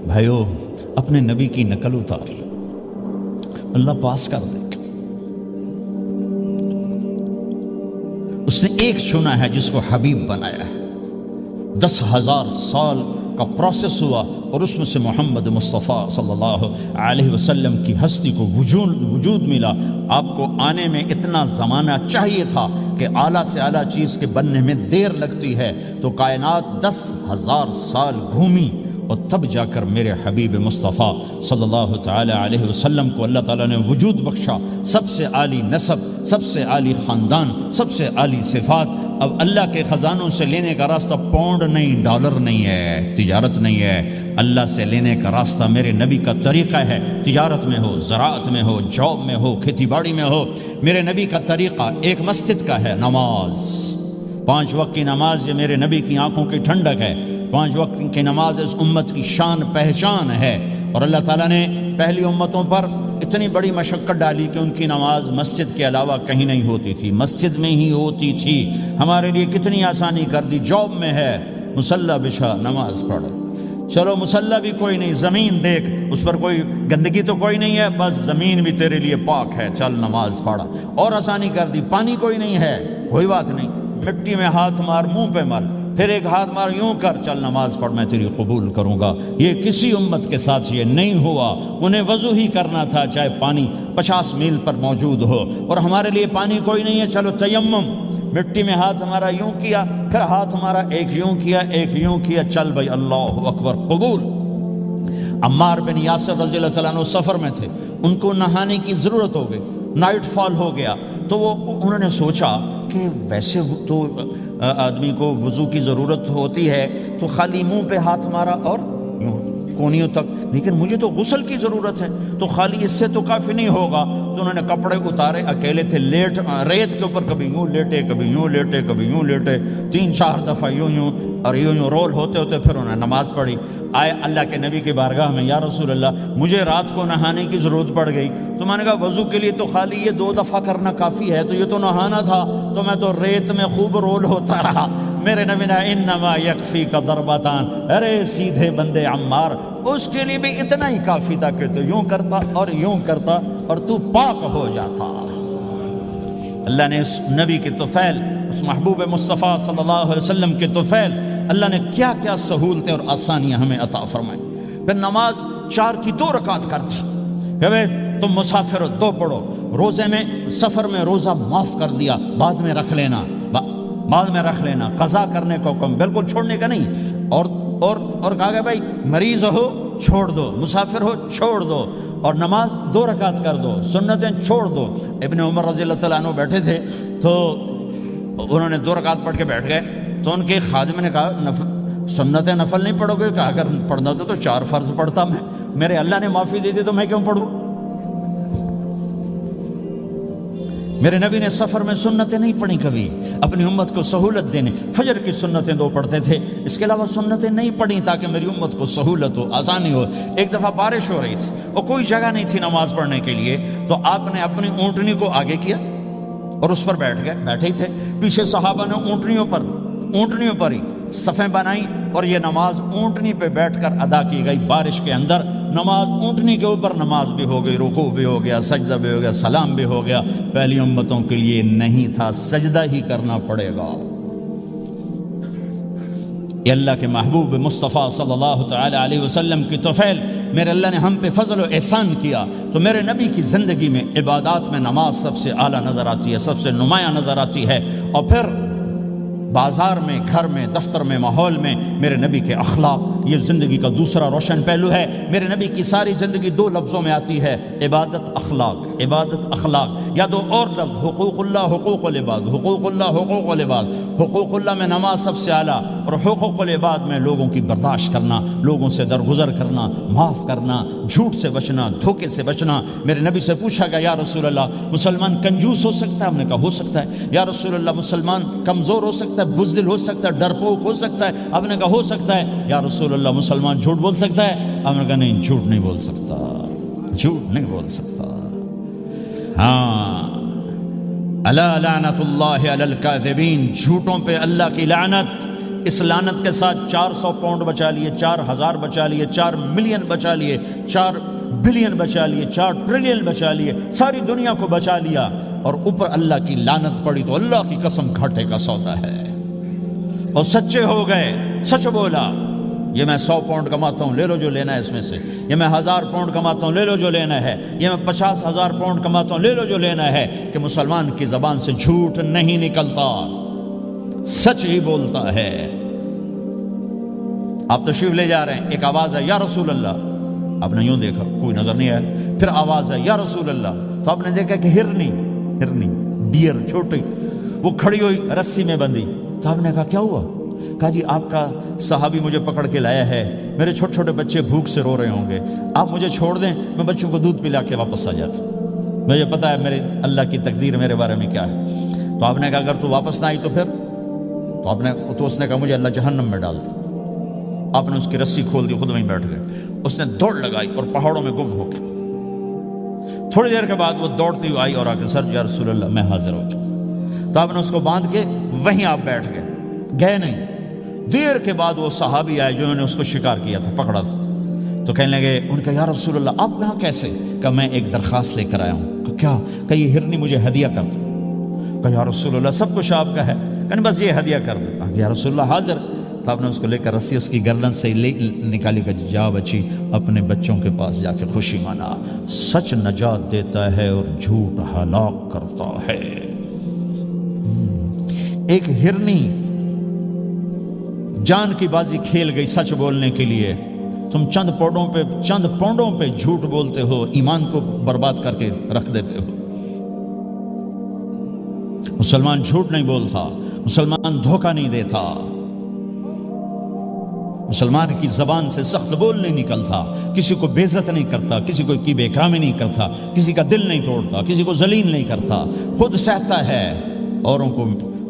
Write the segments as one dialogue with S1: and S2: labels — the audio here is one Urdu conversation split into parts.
S1: بھائیو اپنے نبی کی نقل اتار، اللہ پاس کر دے گا۔ اس نے ایک چنا ہے جس کو حبیب بنایا ہے، 10,000 سال کا پروسیس ہوا اور اس میں سے محمد مصطفیٰ صلی اللہ علیہ وسلم کی ہستی کو وجود ملا۔ آپ کو آنے میں اتنا زمانہ چاہیے تھا کہ اعلیٰ سے اعلیٰ چیز کے بننے میں دیر لگتی ہے، تو کائنات 10,000 سال گھومی اور تب جا کر میرے حبیب مصطفیٰ صلی اللہ تعالی علیہ وسلم کو اللہ تعالیٰ نے وجود بخشا۔ سب سے عالی نسب، سب سے عالی خاندان، سب سے عالی صفات۔ اب اللہ کے خزانوں سے لینے کا راستہ پاؤنڈ نہیں، ڈالر نہیں ہے، تجارت نہیں ہے، اللہ سے لینے کا راستہ میرے نبی کا طریقہ ہے۔ تجارت میں ہو، زراعت میں ہو، جاب میں ہو، کھیتی باڑی میں ہو، میرے نبی کا طریقہ ایک مسجد کا ہے، نماز، 5 وقت کی نماز۔ یہ میرے نبی کی آنکھوں کی ٹھنڈک ہے، 5 وقت کی نماز اس امت کی شان پہچان ہے۔ اور اللہ تعالیٰ نے پہلی امتوں پر اتنی بڑی مشقت ڈالی کہ ان کی نماز مسجد کے علاوہ کہیں نہیں ہوتی تھی، مسجد میں ہی ہوتی تھی۔ ہمارے لیے کتنی آسانی کر دی، جاب میں ہے مصلی بچھا نماز پڑھ، چلو مصلی بھی کوئی نہیں، زمین دیکھ اس پر کوئی گندگی تو کوئی نہیں ہے، بس زمین بھی تیرے لیے پاک ہے، چل نماز پڑھ۔ اور آسانی کر دی، پانی کوئی نہیں ہے، کوئی بات نہیں، مٹی میں ہاتھ مار، منہ پہ مل، پھر ایک ہاتھ مار، یوں کر، چل نماز پڑھ، میں تیری قبول کروں گا۔ یہ کسی امت کے ساتھ یہ نہیں ہوا، انہیں وضو ہی کرنا تھا چاہے پانی 50 میل پر موجود ہو۔ اور ہمارے لیے پانی کوئی نہیں ہے، چلو تیمم، مٹی میں ہاتھ ہمارا یوں کیا، پھر ہاتھ ہمارا ایک یوں کیا، ایک یوں کیا، چل بھائی اللہ اکبر قبول۔ عمار بن یاسر رضی اللہ تعالیٰ عنہ سفر میں تھے، ان کو نہانے کی ضرورت ہو گئی، نائٹ فال ہو گیا، تو انہوں نے سوچا کہ ویسے تو آدمی کو وضو کی ضرورت ہوتی ہے تو خالی منہ پہ ہاتھ مارا اور کونیوں تک، لیکن مجھے تو غسل کی ضرورت ہے، تو خالی اس سے تو کافی نہیں ہوگا۔ تو انہوں نے کپڑے اتارے، اکیلے تھے، ریت کے اوپر کبھی یوں لیٹے، کبھی یوں لیٹے، کبھی یوں لیٹے، 3-4 دفعہ یوں اور یوں رول ہوتے ہوتے پھر انہوں نے نماز پڑھی۔ آئے اللہ کے نبی کی بارگاہ میں، یا رسول اللہ مجھے رات کو نہانے کی ضرورت پڑ گئی، تو میں نے کہا وضو کے لیے تو خالی یہ 2 دفعہ کرنا کافی ہے، تو یہ تو نہانا تھا، تو میں تو ریت میں خوب رول ہوتا رہا۔ میرے نبی نے انما یکفیک ضربتان، ارے سیدھے بندے عمار، اس کے لیے بھی اتنا ہی کافی تھا کہ تو یوں کرتا اور یوں کرتا اور تو پاک ہو جاتا۔ اللہ نے اس نبی کے طفیل، اس محبوب مصطفیٰ صلی اللہ علیہ وسلم کے طفیل، اللہ نے کیا کیا سہولتیں اور آسانیاں ہمیں عطا فرمائیں۔ پھر نماز 4 کی 2 رکعت کرتی کہ بھئی تم مسافر ہو 2 پڑھو، روزے میں سفر میں روزہ معاف کر دیا، بعد میں رکھ لینا، بعد میں رکھ لینا، قضا کرنے کو حکم، بالکل چھوڑنے کا نہیں۔ اور کہا گیا بھائی مریض ہو چھوڑ دو، مسافر ہو چھوڑ دو، اور نماز 2 رکعت کر دو، سنتیں چھوڑ دو۔ ابن عمر رضی اللہ تعالیٰ عنہ بیٹھے تھے تو انہوں نے 2 رکعت پڑھ کے بیٹھ گئے، تو ان کے خادم نے کہا سنتیں نفل نہیں پڑھو گے؟ کہا اگر پڑھنا تو 4 فرض پڑھتا میں، میرے اللہ نے معافی دے دی تو میں کیوں پڑھوں؟ میرے نبی نے سفر میں سنتیں نہیں پڑھی کبھی، اپنی امت کو سہولت دینے، فجر کی سنتیں 2 پڑھتے تھے، اس کے علاوہ سنتیں نہیں پڑھی تاکہ میری امت کو سہولت ہو، آسانی ہو۔ ایک دفعہ بارش ہو رہی تھی اور کوئی جگہ نہیں تھی نماز پڑھنے کے لیے، تو آپ نے اپنی اونٹنی کو آگے کیا اور اس پر بیٹھ گئے، بیٹھے ہی تھے، پیچھے صحابہ نے اونٹنیوں پر ہی صفیں بنائی اور یہ نماز اونٹنی پہ بیٹھ کر ادا کی گئی۔ بارش کے اندر نماز اونٹنی کے اوپر نماز بھی ہو گئی، رکوع بھی ہو گیا، سجدہ بھی ہو گیا، سلام بھی ہو گیا۔ پہلی امتوں کے لیے نہیں تھا، سجدہ ہی کرنا پڑے گا۔ یہ اللہ کے محبوب مصطفیٰ صلی اللہ تعالی علیہ وسلم کی طفیل، میرے اللہ نے ہم پہ فضل و احسان کیا، تو میرے نبی کی زندگی میں عبادات میں نماز سب سے اعلیٰ نظر آتی ہے، سب سے نمایاں نظر آتی ہے۔ اور پھر بازار میں، گھر میں، دفتر میں، ماحول میں میرے نبی کے اخلاق، یہ زندگی کا دوسرا روشن پہلو ہے۔ میرے نبی کی ساری زندگی 2 لفظوں میں آتی ہے، عبادت اخلاق، عبادت اخلاق، یا 2 اور لفظ، حقوق اللہ حقوق العباد، حقوق اللہ حقوق العباد۔ حقوق اللہ میں نماز سب سے اعلیٰ، اور حقوق العباد میں لوگوں کی برداشت کرنا، لوگوں سے درگزر کرنا، معاف کرنا، جھوٹ سے بچنا، دھوکے سے بچنا۔ میرے نبی سے پوچھا گیا یا رسول اللہ مسلمان کنجوس ہو سکتا ہے؟ ہم نے کہا ہو سکتا ہے۔ یا رسول اللہ مسلمان کمزور ہو سکتا ہے، بزدل ہو سکتا ہے، ڈرپوک ہو سکتا ہے؟ آپ نے کہا ہو سکتا ہے۔ یا رسول اللہ مسلمان جھوٹ بول سکتا ہے؟ آپ نے کہا نہیں، جھوٹ نہیں بول سکتا، جھوٹ نہیں بول سکتا۔ ہاں، الا لعنت اللہ علی الکاذبین، جھوٹوں پہ اللہ کی لعنت۔ اس لعنت کے ساتھ 400 پاؤنڈ بچا لیے، 4000 بچا لیے، 4 ملین بچا لیے، 4 بلین بچا لیے، 4 ٹریلین بچا لیے، ساری دنیا کو بچا لیا، اور اوپر اللہ کی لعنت پڑی تو اللہ کی قسم گھاٹے کا سودا ہے۔ اور سچے ہو گئے، سچ بولا، یہ میں 100 پاؤنڈ کماتا ہوں، لے لو جو لینا ہے اس میں سے، یہ میں 1000 پاؤنڈ کماتا ہوں، لے لو جو لینا ہے، یہ میں 50,000 پاؤنڈ کماتا ہوں، لے لو جو لینا ہے، کہ مسلمان کی زبان سے جھوٹ نہیں نکلتا، سچ ہی بولتا ہے۔ آپ تشریف لے جا رہے ہیں، ایک آواز ہے یا رسول اللہ، آپ نے یوں دیکھا کوئی نظر نہیں آیا، پھر آواز ہے یا رسول اللہ، تو آپ نے دیکھا کہ ہرنی ڈیر چھوٹی وہ کھڑی ہوئی رسی میں بندھی، تو آپ نے کہا کیا ہوا؟ کہا جی آپ کا صحابی مجھے پکڑ کے لایا ہے، میرے چھوٹے چھوٹے بچے بھوک سے رو رہے ہوں گے، آپ مجھے چھوڑ دیں، میں بچوں کو دودھ پلا کے واپس آ جاتا، مجھے پتا ہے میرے اللہ کی تقدیر میرے بارے میں کیا ہے۔ تو آپ نے کہا اگر تو واپس نہ آئی تو پھر؟ تو اس نے کہا مجھے اللہ جہنم میں ڈال دے۔ آپ نے اس کی رسی کھول دی، خود وہیں بیٹھ گئے، اس نے دوڑ لگائی اور پہاڑوں میں گم ہو گئی۔ تھوڑی دیر کے بعد وہ دوڑتی ہوئی آئی اور آ کے سر یا رسول اللہ میں حاضر ہو گیا، تو آپ نے اس کو باندھ کے وہیں آپ بیٹھ گئے نہیں۔ دیر کے بعد وہ صحابی آئے جنہوں نے اس کو شکار کیا تھا، پکڑا تھا، تو کہنے لگے، ان کا یا رسول اللہ آپ یہاں کیسے؟ کہ میں ایک درخواست لے کر آیا ہوں۔ کہ کیا؟ کہ یہ ہرنی مجھے ہدیہ کر دو۔ کہ یا رسول اللہ سب کچھ آپ کا ہے، کہ بس یہ ہدیہ کر دو۔ یا رسول اللہ حاضر۔ تو آپ نے اس کو لے کر رسی اس کی گردن سے نکالی، کہ جا بچی اپنے بچوں کے پاس جا کے خوشی منا، سچ نجات دیتا ہے اور جھوٹ ہلاک کرتا ہے۔ ایک ہرنی جان کی بازی کھیل گئی سچ بولنے کے لیے، تم چند پونڈوں پہ جھوٹ بولتے ہو، ایمان کو برباد کر کے رکھ دیتے ہو۔ مسلمان جھوٹ نہیں بولتا، مسلمان دھوکہ نہیں دیتا، مسلمان کی زبان سے سخت بول نہیں نکلتا، کسی کو بے عزت نہیں کرتا، کسی کو کی بے اکرامی نہیں کرتا، کسی کا دل نہیں توڑتا، کسی کو ذلیل نہیں کرتا، خود سہتا ہے،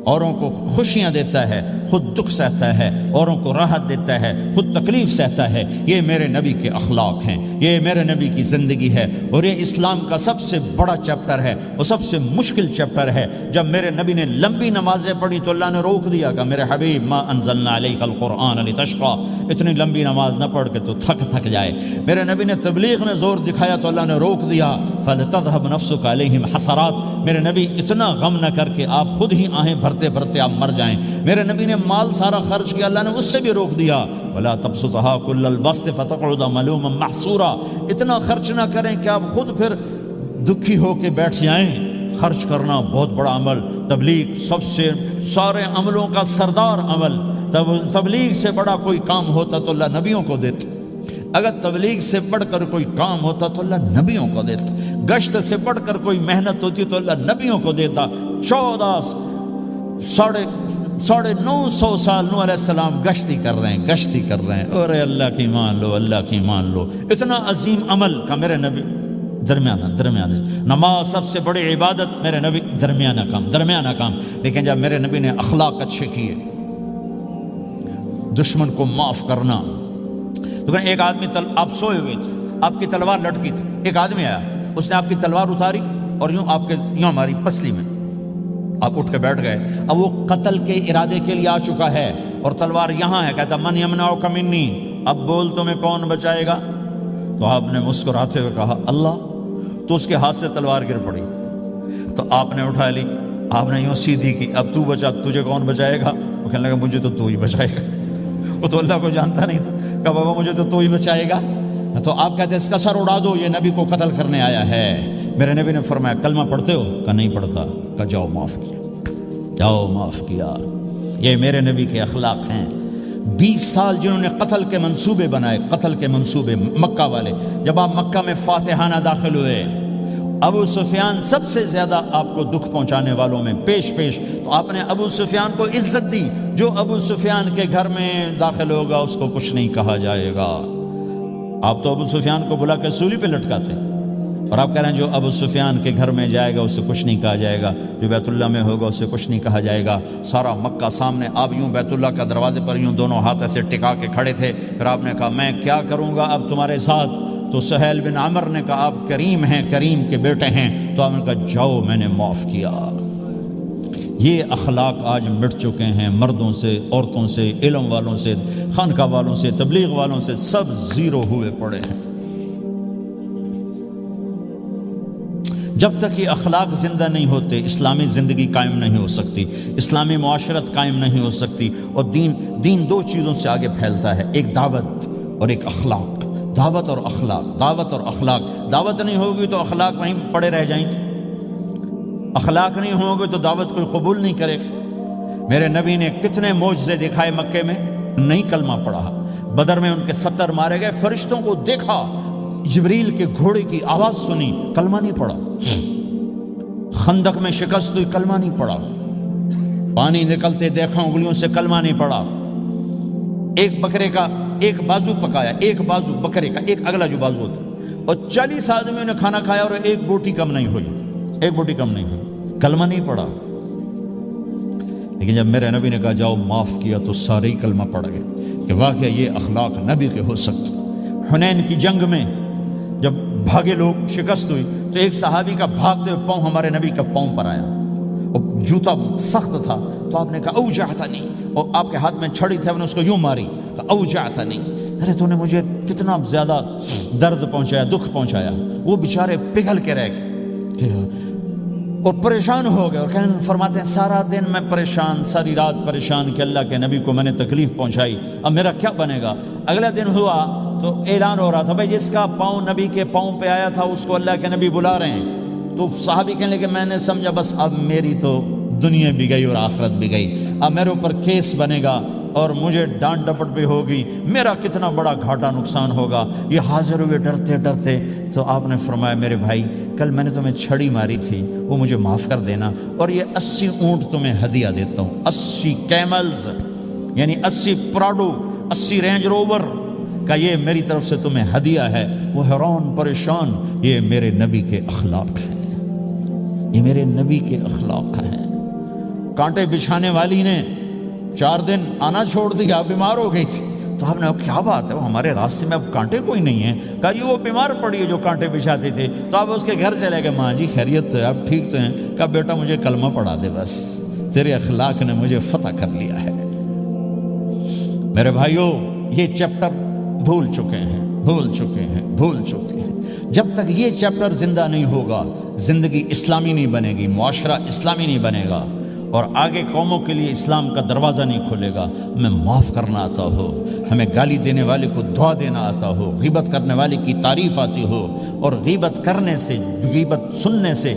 S1: اوروں کو خوشیاں دیتا ہے، خود دکھ سہتا ہے، اوروں کو راحت دیتا ہے، خود تکلیف سہتا ہے۔ یہ میرے نبی کے اخلاق ہیں، یہ میرے نبی کی زندگی ہے، اور یہ اسلام کا سب سے بڑا چیپٹر ہے، اور سب سے مشکل چیپٹر ہے۔ جب میرے نبی نے لمبی نمازیں پڑھی تو اللہ نے روک دیا کہ میرے حبیب ما انزلنا علیک القرآن لتشقى، اتنی لمبی نماز نہ پڑھ کے تو تھک جائے۔ میرے نبی نے تبلیغ میں زور دکھایا تو اللہ نے روک دیا، فلتذهب نفسك علیہم حسرات، میرے نبی اتنا غم نہ کر کے آپ خود ہی آہیں بھرتے آپ مر جائیں۔ میرے نبی نے مال سارا خرچ کیا، اللہ نے اس سے بھی روک دیا، ولا تبسطها كل البسط فتقعد ملوما محسورا، اتنا خرچ نہ کریں کہ آپ خود پھر دکھی ہو کے بیٹھ جائیں۔ خرچ کرنا بہت بڑا عمل، تبلیغ سب سے سارے عملوں کا سردار عمل، تبلیغ سے بڑا کوئی کام ہوتا تو اللہ نبیوں کو دیتا، اگر تبلیغ سے بڑھ کر کوئی کام ہوتا تو اللہ نبیوں کو دیتا، گشت سے بڑھ کر کوئی محنت ہوتی تو اللہ نبیوں کو دیتا۔ 950 سال نوح علیہ السلام گشتی کر رہے ہیں، اور اللہ کی مان لو، اللہ کی مان لو، اتنا عظیم عمل کا میرے نبی درمیانہ نماز سب سے بڑی عبادت، میرے نبی درمیانہ کام، لیکن جب میرے نبی نے اخلاق اچھے کیے، دشمن کو معاف کرنا، تو ایک آدمی آپ سوئے ہوئے تھے، آپ کی تلوار لٹکی تھی، ایک آدمی آیا، اس نے آپ کی تلوار اتاری اور یوں ہماری پسلی میں، آپ اٹھ کے بیٹھ گئے۔ اب وہ قتل کے ارادے کے لیے آ چکا ہے اور تلوار یہاں ہے، کہتا من یمنعک منی، اب بول تمہیں کون بچائے گا؟ تو آپ نے مسکراتے ہوئے کہا اللہ، تو اس کے ہاتھ سے تلوار گر پڑی، تو آپ نے اٹھا لی، آپ نے یوں سیدھی کی، اب تو بچا، تجھے کون بچائے گا؟ وہ کہنے لگا مجھے تو ہی بچائے گا، وہ تو اللہ کو جانتا نہیں تھا، کہا بابا مجھے تو ہی بچائے گا۔ تو آپ کہتے ہیں اس کا سر اڑا دو، یہ نبی کو قتل کرنے آیا ہے۔ میرے نبی نے فرمایا کلمہ پڑھتے ہو؟ کہا نہیں پڑھتا۔ کہا جاؤ معاف کیا۔ یہ میرے نبی کے اخلاق ہیں۔ 20 سال جنہوں نے قتل کے منصوبے بنائے، مکہ والے، جب آپ مکہ میں فاتحانہ داخل ہوئے، ابو سفیان سب سے زیادہ آپ کو دکھ پہنچانے والوں میں پیش، تو آپ نے ابو سفیان کو عزت دی۔ جو ابو سفیان کے گھر میں داخل ہوگا اس کو کچھ نہیں کہا جائے گا۔ آپ تو ابو سفیان کو بلا کے سولی پہ لٹکاتے، اور آپ کہہ رہے ہیں جو ابو سفیان کے گھر میں جائے گا اسے کچھ نہیں کہا جائے گا، جو بیت اللہ میں ہوگا اسے کچھ نہیں کہا جائے گا۔ سارا مکہ سامنے، آپ یوں بیت اللہ کا دروازے پر یوں دونوں ہاتھ ایسے ٹکا کے کھڑے تھے۔ پھر آپ نے کہا میں کیا کروں گا اب تمہارے ساتھ؟ تو سہیل بن عمر نے کہا آپ کریم ہیں، کریم کے بیٹے ہیں، تو آپ نے کہا جاؤ میں نے معاف کیا۔ یہ اخلاق آج مٹ چکے ہیں، مردوں سے، عورتوں سے، علم والوں سے، خانقاہ والوں سے، تبلیغ والوں سے، سب زیرو ہوئے پڑے ہیں۔ جب تک یہ اخلاق زندہ نہیں ہوتے اسلامی زندگی قائم نہیں ہو سکتی، اسلامی معاشرت قائم نہیں ہو سکتی، اور دین دو چیزوں سے آگے پھیلتا ہے، ایک دعوت اور ایک اخلاق۔ دعوت اور اخلاق، دعوت اور اخلاق۔ دعوت نہیں ہوگی تو اخلاق وہیں پڑے رہ جائیں گے، اخلاق نہیں ہوں گے تو دعوت کوئی قبول نہیں کرے گا۔ میرے نبی نے کتنے معجزے دکھائے مکے میں، نہیں کلمہ پڑھا۔ بدر میں ان کے 70 مارے گئے، فرشتوں کو دیکھا، جبریل کے گھوڑے کی آواز سنی، کلمہ نہیں پڑھا۔ خندق میں شکست ہوئی، کلمہ نہیں پڑھا۔ پانی نکلتے دیکھا، انگلیوں سے کلمہ نہیں پڑھا۔ ایک بکرے کا ایک بازو پکایا، ایک بازو بکرے کا، ایک اگلا جو بازو ہوتا، اور 40 آدمیوں نے کھانا کھایا اور ایک بوٹی کم نہیں ہوئی، ایک بوٹی کم نہیں ہوئی، کلمہ نہیں پڑھا۔ لیکن جب میرے نبی نے کہا جاؤ معاف کیا تو سارے ہی کلمہ پڑھ گئے کہ واقعہ یہ اخلاق نبی کے ہو سکتے۔ حنین کی جنگ میں جب بھاگے لوگ، شکست ہوئی، تو ایک صحابی کا بھاگتے ہوئے پاؤں ہمارے نبی کا پاؤں پر آیا، اور جوتا سخت تھا، تو آپ نے کہا اوجعتنی، اور آپ کے ہاتھ میں چھڑی تھی، آپ نے اس کو یوں ماری، کہا اوجعتنی، ارے تو نے مجھے کتنا زیادہ درد پہنچایا، دکھ پہنچایا۔ وہ بیچارے پگھل کے رہ گئے اور پریشان ہو گئے، اور فرماتے ہیں سارا دن میں پریشان، ساری رات پریشان کہ اللہ کے نبی کو میں نے تکلیف پہنچائی، اب میرا کیا بنے گا۔ اگلا دن ہوا تو اعلان ہو رہا تھا بھائی جس کا پاؤں نبی کے پاؤں پہ آیا تھا اس کو اللہ کے نبی بلا رہے ہیں۔ تو صحابی کہنے لگے میں نے سمجھا بس اب میری تو دنیا بھی گئی اور آخرت بھی گئی، اب میرے اوپر کیس بنے گا اور مجھے ڈانٹ ڈپٹ بھی ہوگی، میرا کتنا بڑا گھاٹا نقصان ہوگا۔ یہ حاضر ہوئے ڈرتے ڈرتے، تو آپ نے فرمایا میرے بھائی کل میں نے تمہیں چھڑی ماری تھی، وہ مجھے معاف کر دینا، اور یہ 80 اونٹ تمہیں ہدیہ دیتا ہوں، 80 کیملز یعنی 80 پراڈو، 80 رینج روور کا یہ میری طرف سے تمہیں ہدیہ ہے۔ وہ حیران پریشان، یہ میرے نبی کے اخلاق ہیں، یہ میرے نبی کے اخلاق ہیں۔ کانٹے بچھانے والی نے 4 دن آنا چھوڑ دیا، بیمار ہو گئی تھی، تو آپ نے کیا بات ہے، وہ ہمارے راستے میں اب کانٹے کوئی نہیں ہیں؟ کہا یہ وہ بیمار پڑی ہے جو کانٹے بچھاتی تھی۔ تو آپ اس کے گھر چلے گئے، ماں جی خیریت تو ہے، آپ ٹھیک تو ہیں؟ کہا بیٹا مجھے کلمہ پڑھا دے، بس تیرے اخلاق نے مجھے فتح کر لیا ہے۔ میرے بھائیوں یہ چیپٹر بھول چکے ہیں، بھول چکے ہیں، بھول چکے ہیں۔ جب تک یہ چیپٹر زندہ نہیں ہوگا زندگی اسلامی نہیں بنے گی، معاشرہ اسلامی نہیں بنے گا، اور آگے قوموں کے لیے اسلام کا دروازہ نہیں کھلے گا۔ ہمیں معاف کرنا آتا ہو، ہمیں گالی دینے والے کو دعا دینا آتا ہو، غیبت کرنے والے کی تعریف آتی ہو، اور غیبت کرنے سے، غیبت سننے سے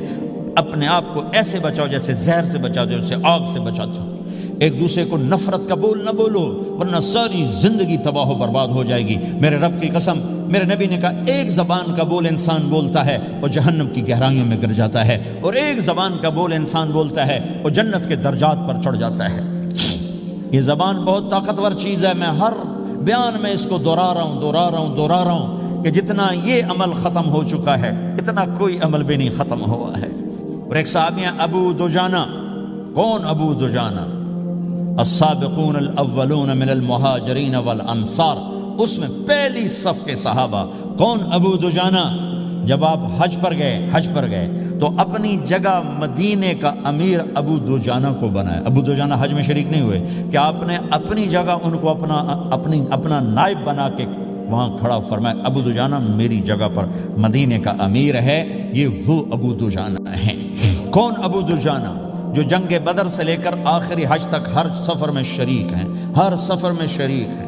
S1: اپنے آپ کو ایسے بچاؤ جیسے زہر سے بچاتے ہو، جیسے آگ سے بچاتے ہو۔ ایک دوسرے کو نفرت کا بول نہ بولو ورنہ ساری زندگی تباہ و برباد ہو جائے گی۔ میرے رب کی قسم، میرے نبی نے کہا ایک زبان کا بول انسان بولتا ہے اور جہنم کی گہرائیوں میں گر جاتا ہے، اور ایک زبان کا بول انسان بولتا ہے اور جنت کے درجات پر چڑھ جاتا ہے۔ یہ زبان بہت طاقتور چیز ہے، میں ہر بیان میں اس کو دہرا رہا ہوں کہ جتنا یہ عمل ختم ہو چکا ہے اتنا کوئی عمل بھی نہیں ختم ہوا ہے۔ اور ایک صحابی ہیں ابو دجانہ۔ کون ابو دجانہ؟ السابقون الاولون من المہاجرین والانصار، اس میں پہلی صف کے صحابہ۔ کون ابو دجانہ؟ جب آپ حج پر گئے تو اپنی جگہ مدینے کا امیر ابو دجانہ کو بنایا۔ ابو دجانہ حج میں شریک نہیں ہوئے، کہ آپ نے اپنی جگہ ان کو اپنا نائب بنا کے وہاں کھڑا فرمایا ابو دجانہ میری جگہ پر مدینے کا امیر ہے، یہ وہ ابو دجانہ ہیں۔ کون ابو دجانہ؟ جو جنگ بدر سے لے کر آخری حج تک ہر سفر میں شریک ہیں، ہر سفر میں شریک ہیں۔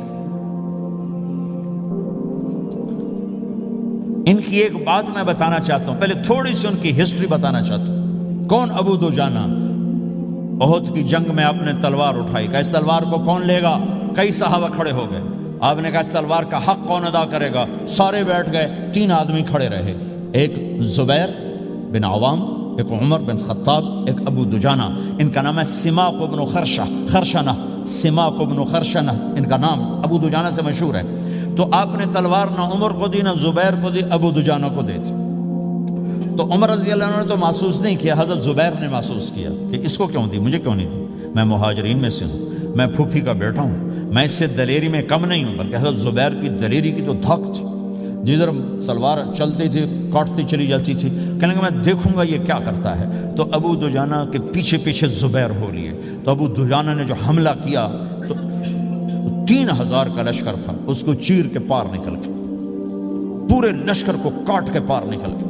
S1: ان کی ایک بات میں بتانا چاہتا ہوں، پہلے تھوڑی سی ان کی ہسٹری بتانا چاہتا ہوں۔ کون ابو دجانہ؟ احد کی جنگ میں آپ نے تلوار اٹھائی، کہا اس تلوار کو کون لے گا؟ کئی صحابہ کھڑے ہو گئے۔ آپ نے کہا اس تلوار کا حق کون ادا کرے گا؟ سارے بیٹھ گئے، 3 آدمی کھڑے رہے، ایک زبیر بن عوام، ایک عمر بن خطاب، ایک ابو دجانہ۔ ان کا نام ہے سماق بن خرشنہ، سماق بن خرشنہ ان کا نام ابو دجانہ سے مشہور ہے۔ تو آپ نے تلوار نہ عمر کو دی، نہ زبیر کو دی، ابو دجانہ کو دی تھی۔ تو عمر رضی اللہ عنہ نے تو محسوس نہیں کیا، حضرت زبیر نے محسوس کیا کہ اس کو کیوں دی، مجھے کیوں نہیں دی؟ میں مہاجرین میں سے ہوں، میں پھوپھی کا بیٹا ہوں، میں اس سے دلیری میں کم نہیں ہوں، بلکہ حضرت زبیر کی دلیری کی تو دھک تھی۔ جدھر سلوار چلتی تھی کاٹتی چلی جاتی تھی، کہنے لگا میں دیکھوں گا یہ کیا کرتا ہے۔ تو ابو دجانہ کے پیچھے پیچھے زبیر ہو لیے، تو ابو دجانہ نے جو حملہ کیا تو 3000 کا لشکر تھا، اس کو چیر کے پار نکل کے، پورے لشکر کو کاٹ کے پار نکل کے،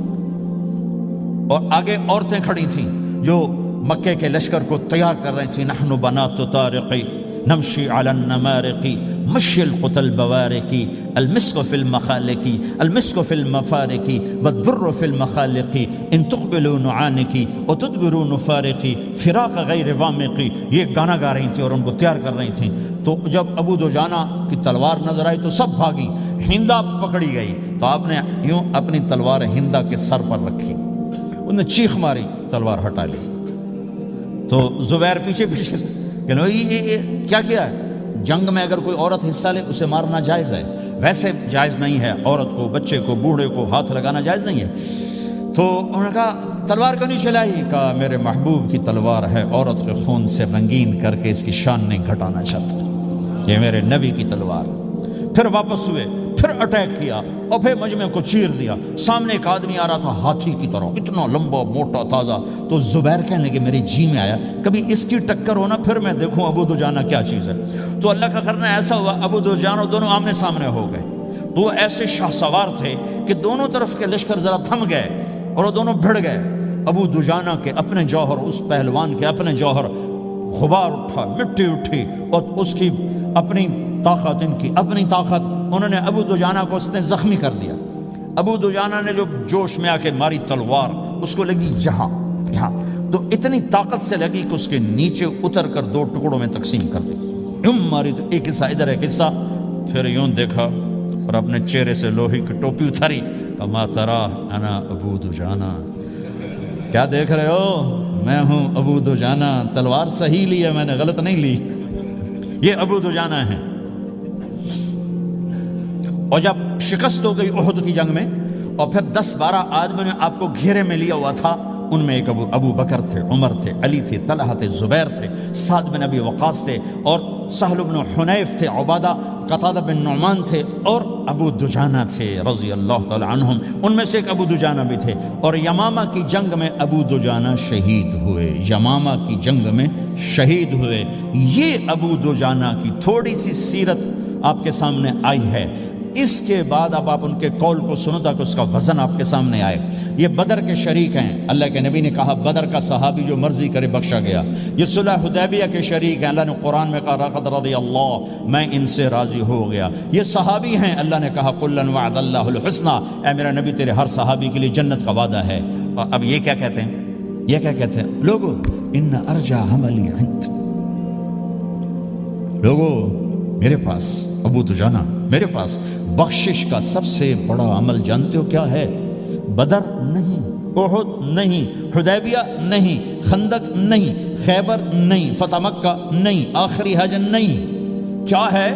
S1: اور آگے عورتیں کھڑی تھیں جو مکے کے لشکر کو تیار کر رہی تھیں۔ نحن بنات طارقی نمشی علی النمارقی مشی القتل بوارقی المسک فی المخالقی المسک فی المفارقی والدر فی المخالقی ان تقبلوا نعانقی وتدبروا نفارقی فراق غیر وامقی، یہ گانا گا رہی تھیں اور ان کو تیار کر رہی تھیں۔ تو جب ابو دجانہ کی تلوار نظر آئی تو سب بھاگی، ہندا پکڑی گئی، تو آپ نے یوں اپنی تلوار ہندا کے سر پر رکھی، انہوں نے چیخ ماری، تلوار ہٹا لی۔ تو زبیر پیچھے پیچھے کہ یہ کیا کیا ہے؟ جنگ میں اگر کوئی عورت حصہ لے اسے مارنا جائز ہے، ویسے جائز نہیں ہے، عورت کو، بچے کو، بوڑھے کو ہاتھ لگانا جائز نہیں ہے۔ تو انہوں نے کہا تلوار کیوں نہیں چلائی؟ کہا میرے محبوب کی تلوار ہے، عورت کے خون سے رنگین کر کے اس کی شان نہیں گھٹانا چاہتا، یہ میرے نبی کی تلوار۔ پھر واپس ہوئے، پھر اٹیک کیا اور پھر مجمع کو چیر دیا۔ سامنے ایک آدمی آ رہا تھا ہاتھی کی طرح، اتنا لمبا موٹا تازہ۔ تو زبیر کہنے لگے میرے جی میں آیا کبھی اس کی ٹکر ہونا، پھر میں دیکھوں ابو دجانہ کیا چیز ہے۔ تو اللہ کا کرنا ایسا ہوا، ابو دجانہ دونوں آمنے سامنے ہو گئے۔ تو وہ ایسے شاہ سوار تھے کہ دونوں طرف کے لشکر ذرا تھم گئے اور وہ دونوں بھڑ گئے۔ ابو دجانہ کے اپنے جوہر، اس پہلوان کے اپنے جوہر، غبار اٹھا، مٹی اٹھی، اور اس کی اپنی طاقت، ان کی اپنی طاقت، انہوں نے ابو دجانہ کو اس نے زخمی کر دیا۔ ابو دجانہ نے جو جوش میں آ کے ماری تلوار، اس کو لگی یہاں، تو اتنی طاقت سے لگی کہ اس کے نیچے اتر کر 2 ٹکڑوں میں تقسیم کر دی۔ یوں ماری تو ایک حصہ ادھر، ایک حصہ، پھر یوں دیکھا اور اپنے چہرے سے لوہے کی ٹوپی اتاری، کما ترا انا ابو دجانہ، کیا دیکھ رہے ہو؟ میں ہوں ابو دجانہ، تلوار صحیح لی ہے میں نے، غلط نہیں لی۔ یہ ابو دجانہ ہیں۔ اور جب شکست ہو گئی احد کی جنگ میں، اور پھر 10-12 آدمیوں نے آپ کو گھیرے میں لیا ہوا تھا، ان میں ایک ابو بکر تھے، عمر تھے، علی تھے، طلحہ تھے، زبیر تھے، سعد بن ابی وقاص تھے، اور سہل بن حنیف تھے، عبادہ قتادہ بن نعمان تھے، اور ابو دجانہ تھے رضی اللہ تعالی عنہم۔ ان میں سے ایک ابو دجانہ بھی تھے، اور یمامہ کی جنگ میں ابو دجانہ شہید ہوئے، یمامہ کی جنگ میں شہید ہوئے۔ یہ ابو دجانہ کی تھوڑی سی سیرت آپ کے سامنے آئی ہے۔ اس کے بعد اب آپ ان کے قول کو سنو تاکہ اس کا وزن آپ کے سامنے آئے۔ یہ بدر کے شریک ہیں، اللہ کے نبی نے کہا بدر کا صحابی جو مرضی کرے بخشا گیا۔ یہ صلح حدیبیہ کے شریک ہیں، اللہ نے قرآن میں کہا لقد رضی اللہ، میں ان سے راضی ہو گیا۔ یہ صحابی ہیں، اللہ نے کہا کلا وعد اللہ الحسنی، اے میرا نبی تیرے ہر صحابی کے لیے جنت کا وعدہ ہے۔ اور اب یہ کیا کہتے ہیں؟ یہ کیا کہتے ہیں لوگو؟ ان ارجع عملی عند، لوگو میرے پاس، ابو دجانہ میرے پاس بخشش کا سب سے بڑا عمل جانتے ہو کیا ہے؟ بدر نہیں، احد نہیں، حدیبیہ نہیں، خندق نہیں، خیبر نہیں، فتح مکہ نہیں، آخری حج نہیں۔ کیا ہے؟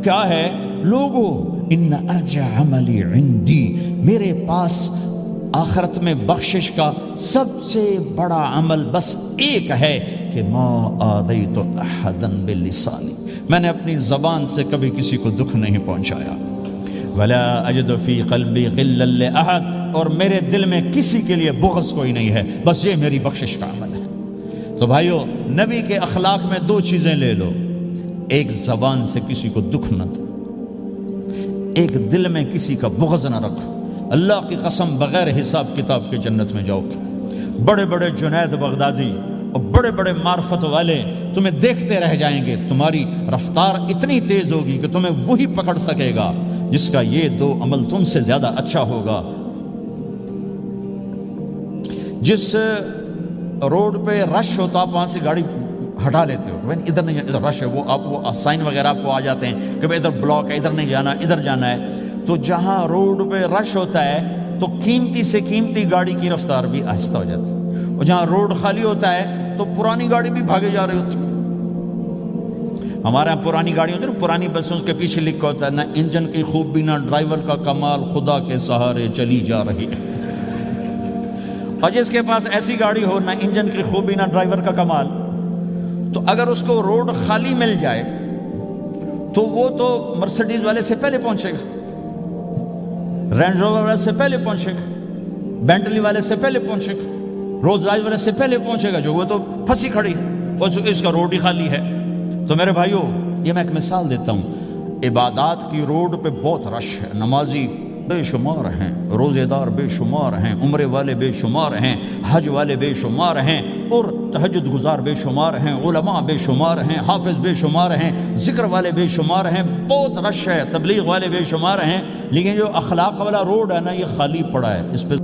S1: کیا ہے لوگو؟ ان ارجع عملی عندی، میرے پاس آخرت میں بخشش کا سب سے بڑا عمل بس ایک ہے کہ ما آذیت احدا بلسانی، میں نے اپنی زبان سے کبھی کسی کو دکھ نہیں پہنچایا۔ ولا اجد فی قلبی غلا لاحد، اور میرے دل میں کسی کے لیے بغض کوئی نہیں ہے، بس یہ میری بخشش کا عمل ہے۔ تو بھائیو، نبی کے اخلاق میں 2 چیزیں لے لو، ایک زبان سے کسی کو دکھ نہ دو، ایک دل میں کسی کا بغض نہ رکھو۔ اللہ کی قسم بغیر حساب کتاب کے جنت میں جاؤ گے۔ بڑے بڑے جنید بغدادی اور بڑے بڑے معرفت والے تمہیں دیکھتے رہ جائیں گے، تمہاری رفتار اتنی تیز ہوگی کہ تمہیں وہی پکڑ سکے گا جس کا یہ 2 عمل تم سے زیادہ اچھا ہوگا۔ جس روڈ پہ رش ہوتا آپ وہاں سے گاڑی ہٹا لیتے ہو، بھائی ادھر نہیں، ادھر رش ہے، وہ سائن وغیرہ آپ کو آ جاتے ہیں کہ بھائی ادھر بلاک ہے، ادھر نہیں جانا، ادھر جانا ہے۔ تو جہاں روڈ پہ رش ہوتا ہے تو قیمتی سے قیمتی گاڑی کی رفتار بھی آہستہ ہو جاتی ہے، اور جہاں روڈ خالی ہوتا ہے تو پرانی گاڑی بھی بھاگے جا رہی ہوتی ہے۔ ہمارے یہاں پرانی گاڑی ہوتی ہے نا، پرانی بسوں کے پیچھے لکھا ہوتا ہے نہ انجن کی خوبی نہ ڈرائیور کا کمال، خدا کے سہارے چلی جا رہی ہے۔ اور جس کے پاس ایسی گاڑی ہو، نہ انجن کی خوبی نہ ڈرائیور کا کمال، تو اگر اس کو روڈ خالی مل جائے تو وہ تو مرسڈیز والے سے پہلے پہنچے گا۔ رینج روور والے سے پہلے پہنچے گا، بینٹلی والے سے پہلے پہنچے گا، رولز رائس والے سے پہلے پہنچے گا، جو وہ تو پھنسی کھڑی اور اس کا روڈ ہی خالی ہے۔ تو میرے بھائیوں، یہ میں ایک مثال دیتا ہوں، عبادات کی روڈ پہ بہت رش ہے، نمازی بے شمار ہیں، روزے دار بے شمار ہیں، عمرے والے بے شمار ہیں، حج والے بے شمار ہیں، اور تہجد گزار بے شمار ہیں، علماء بے شمار ہیں، حافظ بے شمار ہیں، ذکر والے بے شمار ہیں، بہت رش ہے، تبلیغ والے بے شمار ہیں، لیکن جو اخلاق والا روڈ ہے نا، یہ خالی پڑا ہے۔ اس پہ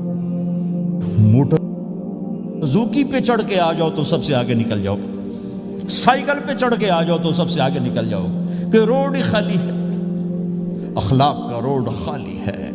S1: موٹر زوکی پہ چڑھ کے آ جاؤ تو سب سے آگے نکل جاؤ، سائیکل پہ چڑھ کے آ جاؤ تو سب سے آگے نکل جاؤ، کہ روڈ ہی خالی ہے، اخلاق کا روڈ خالی ہے۔